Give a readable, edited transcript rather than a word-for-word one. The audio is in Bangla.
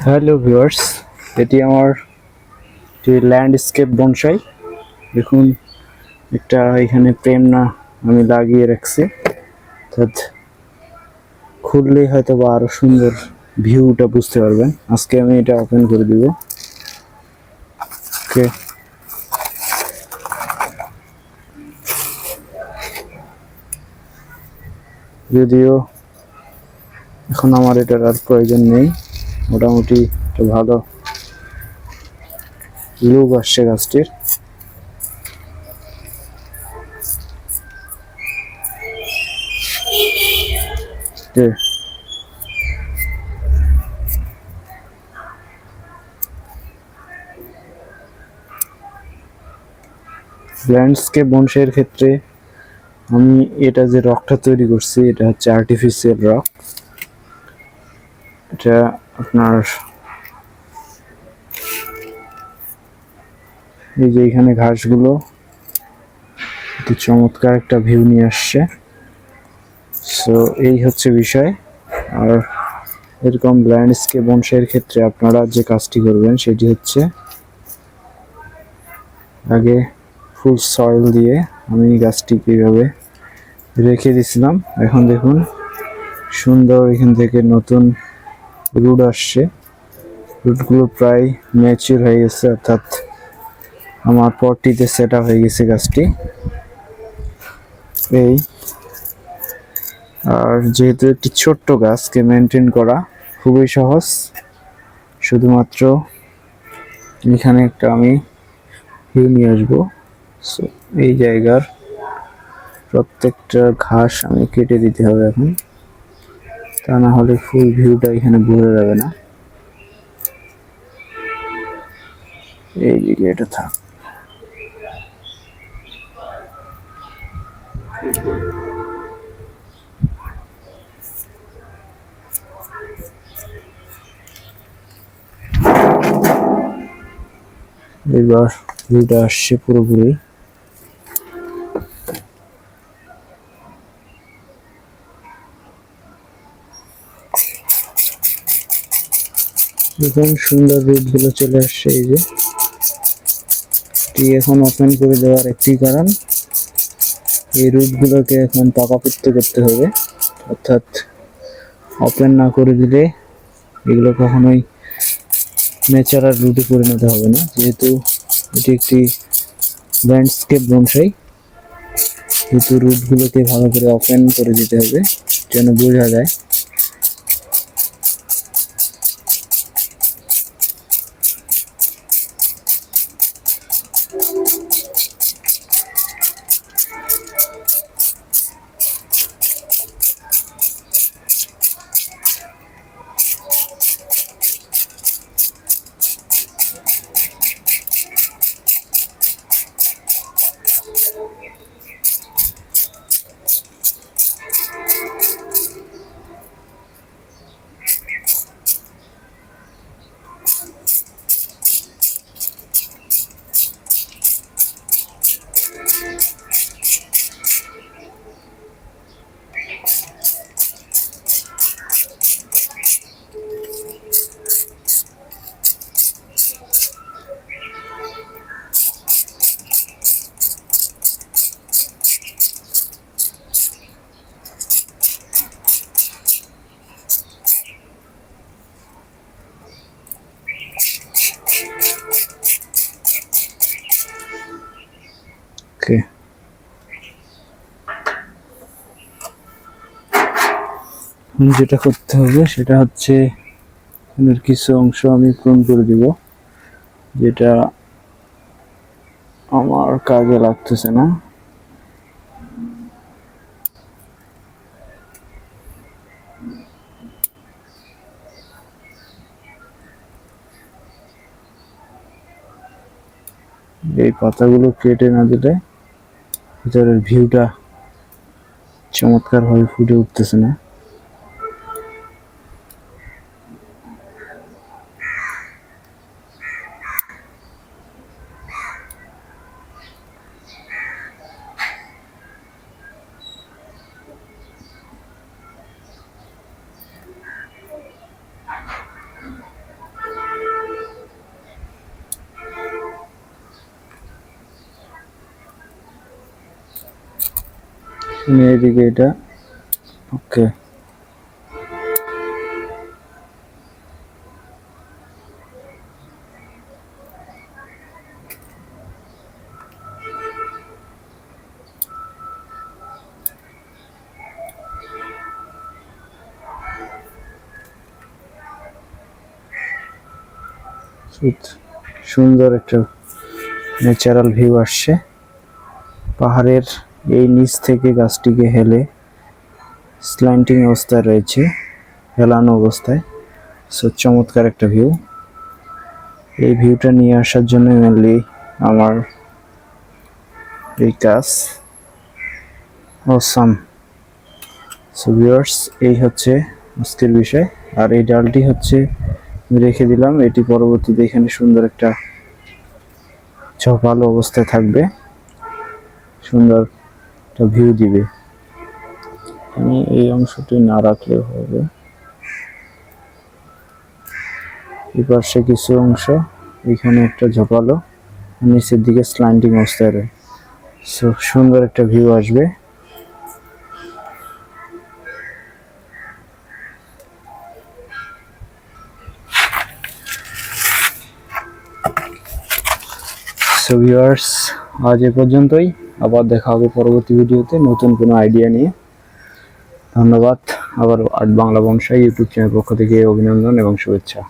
হ্যালো ভিউয়ার্স, এটি আমার ল্যান্ডস্কেপ বনসাই। দেখুন, একটা এখানে প্রেম না আমি লাগিয়ে রাখছি, অর্থাৎ খুললেই হয়তো বা আরো সুন্দর ভিউটা বুঝতে পারবেন। আজকে আমি এটা ওপেন করে দিব। ওকে, যদিও এখন আমার এটার আর প্রয়োজন নেই, মোটামুটি একটা ভালো লুক আসছে গাছটির। ল্যান্ডস্কেপ বনসাইয়ের ক্ষেত্রে আমি এটা যে রকটা তৈরি করছি, এটা হচ্ছে আর্টিফিশিয়াল রক। এটা আপনার এই যে এখানে ঘাসগুলো একটি চমৎকার একটা ভিউ নিয়ে আসছে। সো এই হচ্ছে বিষয়। আর এরকম ল্যান্ডস্কেপ বনসাইয়ের ক্ষেত্রে আপনারা যে কাজটি করবেন সেটি হচ্ছে, আগে ফুল সয়েল দিয়ে আমি গাছটিকে এইভাবে রেখে দিছিলাম। এখন দেখুন সুন্দর এখান থেকে নতুন রুট আসছে। রুটগুলো প্রায় ম্যাচিউর হয়ে গেছে, অর্থাৎ আমার পটটিতে সেট আপ হয়ে গেছে গাছটি। এই আর যেহেতু একটি ছোট্ট গাছকে মেনটেন করা খুবই সহজ, শুধুমাত্র এখানে একটা আমি ভিউ নিয়ে আসবো। সো এই জায়গার প্রত্যেকটা ঘাস আমি কেটে দিতে হবে এখন, তা না হলে ফুল ভিউটা এখানে বোঝা যাবে না। এই দিকে এটা থাক। এবার ভিউটা আসছে পুরোপুরি। দেখুন সুন্দর রুট গুলো চলে আসছে। এই যে এখন ওপেন করে দেওয়ার একটি কারণ, এই রুট গুলোকে এখন পাকাপোক্ত করতে হবে, অর্থাৎ ওপেন না করে দিলে এগুলো কখনোই ন্যাচারাল রুটে পরিণত হবে না। যেহেতু এটি একটি ল্যান্ডস্কেপ বনসাই, কিন্তু রুটগুলোকে ভালো করে ওপেন করে দিতে হবে যেন বোঝা যায়। ওকে, যেটা করতে হবে সেটা হচ্ছে এর কিছু অংশ আমি পূরণ করে দিব, যেটা আমার কাজে লাগতেছে না। এই পাতাগুলো কেটে না দিলে ভিতরের ভিউটা চমৎকার ভাবে ফুটে উঠতেছে না। এদিকে এটা ওকে। সুন্দর একটা ন্যাচারাল ভিউ আসছে পাহাড়ের এই নিচ থেকে। গাছটিকে হেলে স্ল্যান্টিং অবস্থায় রয়েছে, হেলানো অবস্থায়। সো চমৎকার একটা ভিউ। এই ভিউটা নিয়ে আসার জন্য মেনলি আমার এই কাজ। অসাম। সো ভিউয়ার্স, এই হচ্ছে আজকের বিষয়। আর এই ডালটি হচ্ছে রেখে দিলাম, এটি পরবর্তীতে এখানে সুন্দর একটা ঝোপালো অবস্থায় থাকবে, সুন্দর একটা ভিউ দিবে। আমি এই অংশটি না রাখলেও হবে। এই পাশে কিছু অংশ, এখানে একটা ঝোপালো, নিচের দিকে স্ল্যান্টিং অবস্থায় রয়েছে। সো সুন্দর একটা ভিউ আসবে। সো ভিউয়ার্স, আজ এ পর্যন্তই। আবার দেখা হবে পরবর্তী ভিডিওতে নতুন কোনো আইডিয়া নিয়ে। ধন্যবাদ। আবার art Bangla Bangshai YouTube channel পক্ষ থেকে অভিনন্দন এবং শুভেচ্ছা।